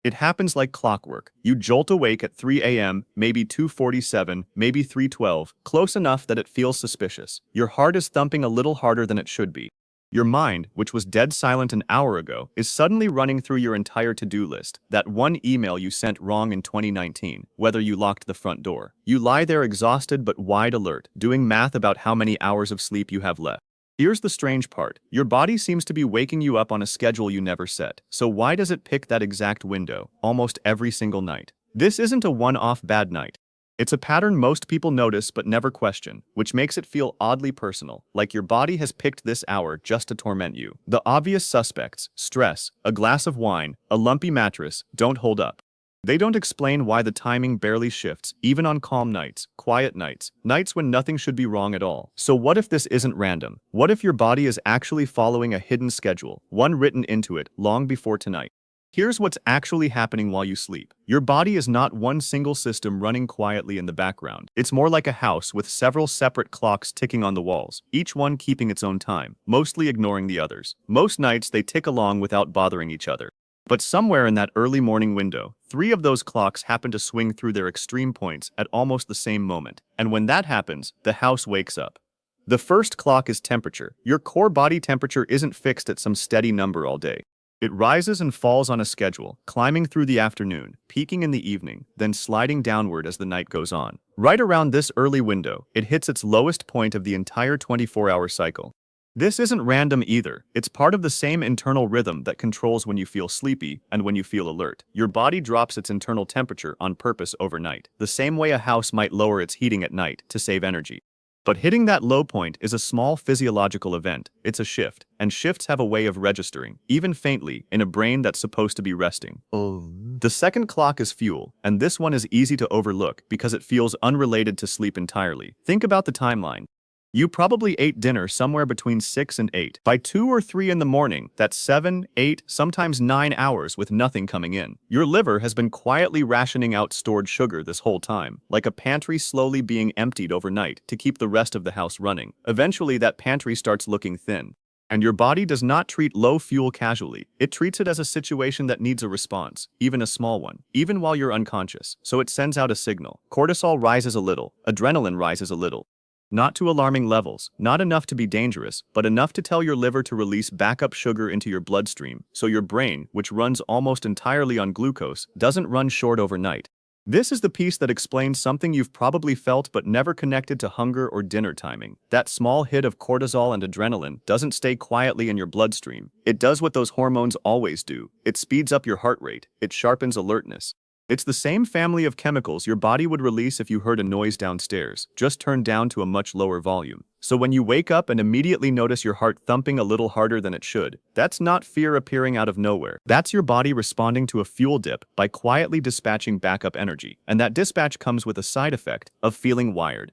It happens like clockwork. You jolt awake at 3 a.m., maybe 2:47, maybe 3:12, close enough that it feels suspicious. Your heart is thumping a little harder than it should be. Your mind, which was dead silent an hour ago, is suddenly running through your entire to-do list. That one email you sent wrong in 2019, whether you locked the front door. You lie there exhausted but wide alert, doing math about how many hours of sleep you have left. Here's the strange part. Your body seems to be waking you up on a schedule you never set. So why does it pick that exact window, almost every single night? This isn't a one-off bad night. It's a pattern most people notice but never question, which makes it feel oddly personal, like your body has picked this hour just to torment you. The obvious suspects, stress, a glass of wine, a lumpy mattress, don't hold up. They don't explain why the timing barely shifts, even on calm nights, quiet nights, nights when nothing should be wrong at all. So what if this isn't random? What if your body is actually following a hidden schedule, one written into it long before tonight? Here's what's actually happening while you sleep. Your body is not one single system running quietly in the background. It's more like a house with several separate clocks ticking on the walls, each one keeping its own time, mostly ignoring the others. Most nights they tick along without bothering each other. But somewhere in that early morning window, three of those clocks happen to swing through their extreme points at almost the same moment. And when that happens, the house wakes up. The first clock is temperature. Your core body temperature isn't fixed at some steady number all day. It rises and falls on a schedule, climbing through the afternoon, peaking in the evening, then sliding downward as the night goes on. Right around this early window, it hits its lowest point of the entire 24-hour cycle. This isn't random either. It's part of the same internal rhythm that controls when you feel sleepy and when you feel alert. Your body drops its internal temperature on purpose overnight, the same way a house might lower its heating at night to save energy. But hitting that low point is a small physiological event. It's a shift, and shifts have a way of registering, even faintly, in a brain that's supposed to be resting. The second clock is fuel, and this one is easy to overlook because it feels unrelated to sleep entirely. Think about the timeline. You probably ate dinner somewhere between 6 and 8. By 2 or 3 in the morning, that's 7, 8, sometimes 9 hours with nothing coming in. Your liver has been quietly rationing out stored sugar this whole time, like a pantry slowly being emptied overnight to keep the rest of the house running. Eventually, that pantry starts looking thin. And your body does not treat low fuel casually. It treats it as a situation that needs a response, even a small one, even while you're unconscious. So it sends out a signal. Cortisol rises a little, adrenaline rises a little. Not to alarming levels, not enough to be dangerous, but enough to tell your liver to release backup sugar into your bloodstream, so your brain, which runs almost entirely on glucose, doesn't run short overnight. This is the piece that explains something you've probably felt but never connected to hunger or dinner timing. That small hit of cortisol and adrenaline doesn't stay quietly in your bloodstream. It does what those hormones always do. It speeds up your heart rate. It sharpens alertness. It's the same family of chemicals your body would release if you heard a noise downstairs, just turned down to a much lower volume. So when you wake up and immediately notice your heart thumping a little harder than it should, that's not fear appearing out of nowhere. That's your body responding to a fuel dip by quietly dispatching backup energy. And that dispatch comes with a side effect of feeling wired.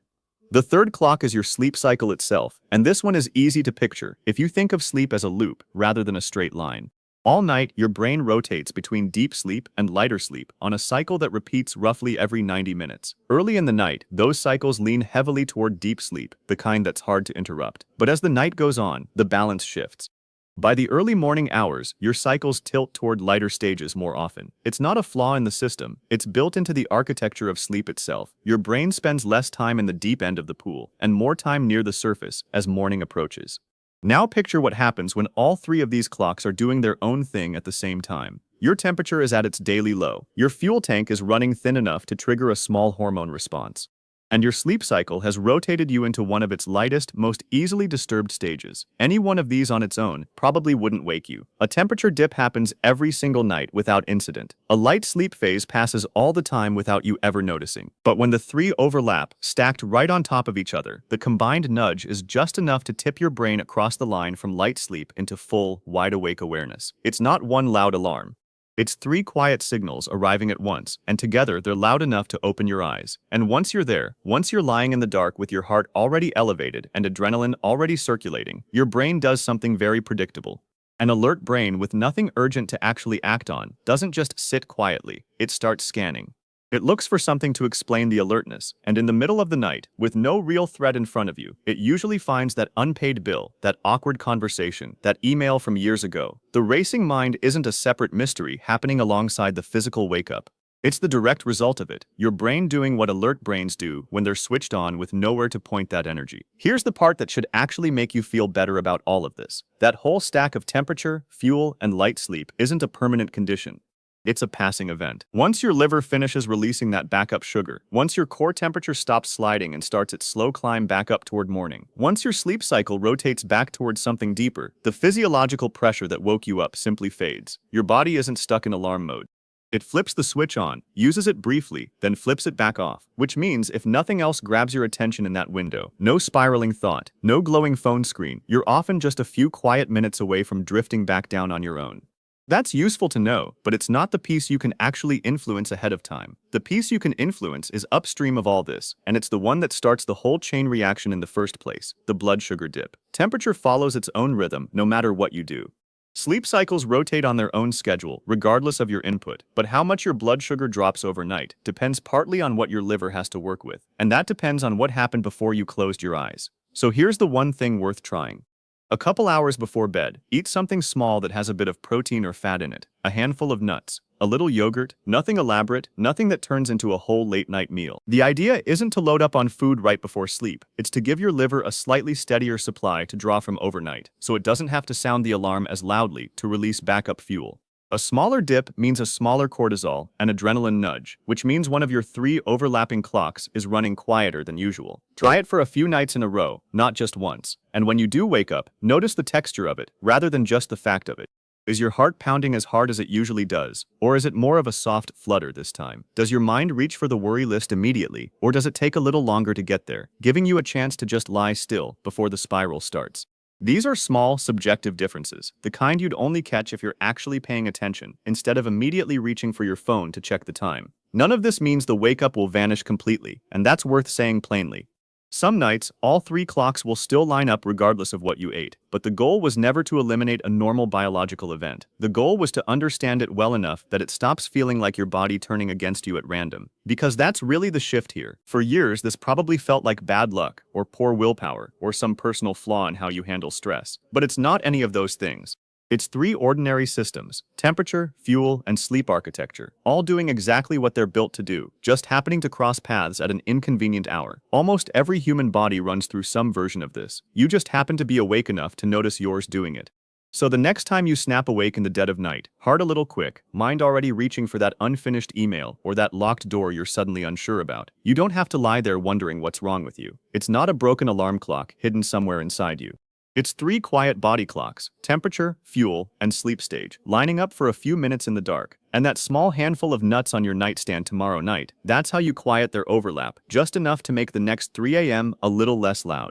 The third clock is your sleep cycle itself, and this one is easy to picture if you think of sleep as a loop rather than a straight line. All night, your brain rotates between deep sleep and lighter sleep on a cycle that repeats roughly every 90 minutes. Early in the night, those cycles lean heavily toward deep sleep, the kind that's hard to interrupt. But as the night goes on, the balance shifts. By the early morning hours, your cycles tilt toward lighter stages more often. It's not a flaw in the system, it's built into the architecture of sleep itself. Your brain spends less time in the deep end of the pool, and more time near the surface as morning approaches. Now picture what happens when all three of these clocks are doing their own thing at the same time. Your temperature is at its daily low. Your fuel tank is running thin enough to trigger a small hormone response. And your sleep cycle has rotated you into one of its lightest, most easily disturbed stages. Any one of these on its own probably wouldn't wake you. A temperature dip happens every single night without incident. A light sleep phase passes all the time without you ever noticing. But when the three overlap, stacked right on top of each other, the combined nudge is just enough to tip your brain across the line from light sleep into full, wide-awake awareness. It's not one loud alarm. It's three quiet signals arriving at once, and together they're loud enough to open your eyes. And once you're there, once you're lying in the dark with your heart already elevated and adrenaline already circulating, your brain does something very predictable. An alert brain with nothing urgent to actually act on doesn't just sit quietly, it starts scanning. It looks for something to explain the alertness, and in the middle of the night, with no real threat in front of you, it usually finds that unpaid bill, that awkward conversation, that email from years ago. The racing mind isn't a separate mystery happening alongside the physical wake-up. It's the direct result of it, your brain doing what alert brains do when they're switched on with nowhere to point that energy. Here's the part that should actually make you feel better about all of this. That whole stack of temperature, fuel, and light sleep isn't a permanent condition. It's a passing event. Once your liver finishes releasing that backup sugar, once your core temperature stops sliding and starts its slow climb back up toward morning, once your sleep cycle rotates back towards something deeper, the physiological pressure that woke you up simply fades. Your body isn't stuck in alarm mode. It flips the switch on, uses it briefly, then flips it back off, which means if nothing else grabs your attention in that window, no spiraling thought, no glowing phone screen, you're often just a few quiet minutes away from drifting back down on your own. That's useful to know, but it's not the piece you can actually influence ahead of time. The piece you can influence is upstream of all this, and it's the one that starts the whole chain reaction in the first place, the blood sugar dip. Temperature follows its own rhythm, no matter what you do. Sleep cycles rotate on their own schedule, regardless of your input, but how much your blood sugar drops overnight depends partly on what your liver has to work with, and that depends on what happened before you closed your eyes. So here's the one thing worth trying. A couple hours before bed, eat something small that has a bit of protein or fat in it, a handful of nuts, a little yogurt, nothing elaborate, nothing that turns into a whole late-night meal. The idea isn't to load up on food right before sleep, it's to give your liver a slightly steadier supply to draw from overnight, so it doesn't have to sound the alarm as loudly to release backup fuel. A smaller dip means a smaller cortisol and adrenaline nudge, which means one of your 3 overlapping clocks is running quieter than usual. Try it for a few nights in a row, not just once. And when you do wake up, notice the texture of it, rather than just the fact of it. Is your heart pounding as hard as it usually does, or is it more of a soft flutter this time? Does your mind reach for the worry list immediately, or does it take a little longer to get there, giving you a chance to just lie still before the spiral starts? These are small, subjective differences, the kind you'd only catch if you're actually paying attention, instead of immediately reaching for your phone to check the time. None of this means the wake-up will vanish completely, and that's worth saying plainly. Some nights, all 3 clocks will still line up regardless of what you ate, but the goal was never to eliminate a normal biological event. The goal was to understand it well enough that it stops feeling like your body turning against you at random. Because that's really the shift here. For years, this probably felt like bad luck, or poor willpower, or some personal flaw in how you handle stress. But it's not any of those things. It's 3 ordinary systems, temperature, fuel, and sleep architecture, all doing exactly what they're built to do, just happening to cross paths at an inconvenient hour. Almost every human body runs through some version of this. You just happen to be awake enough to notice yours doing it. So the next time you snap awake in the dead of night, heart a little quick, mind already reaching for that unfinished email or that locked door you're suddenly unsure about, you don't have to lie there wondering what's wrong with you. It's not a broken alarm clock hidden somewhere inside you. It's 3 quiet body clocks, temperature, fuel, and sleep stage, lining up for a few minutes in the dark. And that small handful of nuts on your nightstand tomorrow night, that's how you quiet their overlap, just enough to make the next 3 a.m. a little less loud.